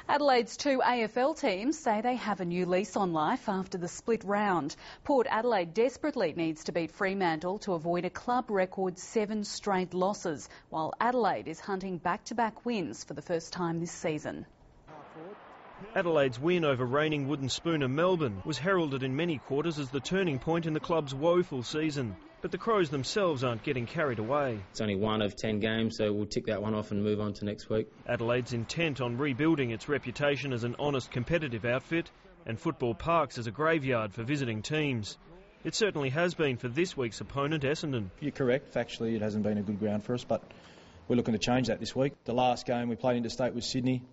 Adelaide's two AFL teams say they have a new lease on life after the split round. Port Adelaide desperately needs to beat Fremantle to avoid a club record 7 straight losses, while Adelaide is hunting back-to-back wins for the first time this season. Adelaide's win over reigning wooden spooner Melbourne was heralded in many quarters as the turning point in the club's woeful season. But the Crows themselves aren't getting carried away. It's only 1 of 10 games, so we'll tick that one off and move on to next week. Adelaide's intent on rebuilding its reputation as an honest, competitive outfit, and football parks as a graveyard for visiting teams. It certainly has been for this week's opponent, Essendon. You're correct. Factually, it hasn't been a good ground for us, but we're looking to change that this week. The last game we played interstate was Sydney.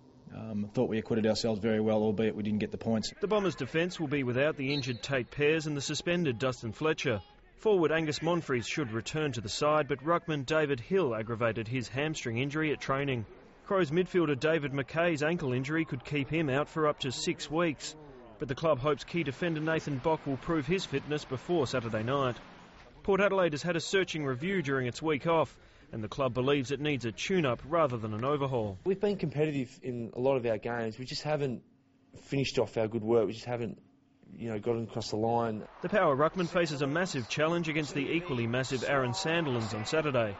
Thought we acquitted ourselves very well, albeit we didn't get the points. The Bombers' defence will be without the injured Tate Pears and the suspended Dustin Fletcher. Forward Angus Monfries should return to the side, but ruckman David Hill aggravated his hamstring injury at training. Crows midfielder David McKay's ankle injury could keep him out for up to 6 weeks. But the club hopes key defender Nathan Bock will prove his fitness before Saturday night. Port Adelaide has had a searching review during its week off, and the club believes it needs a tune-up rather than an overhaul. We've been competitive in a lot of our games. We just haven't finished off our good work. We just haven't, gotten across the line. The power ruckman faces a massive challenge against the equally massive Aaron Sandilands on Saturday.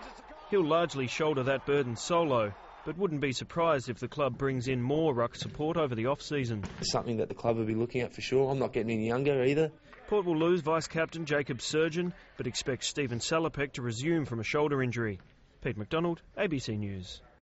He'll largely shoulder that burden solo, but wouldn't be surprised if the club brings in more ruck support over the off-season. It's something that the club will be looking at for sure. I'm not getting any younger either. Port will lose vice-captain Jacob Surgeon, but expects Stephen Salopek to resume from a shoulder injury. Pete McDonald, ABC News.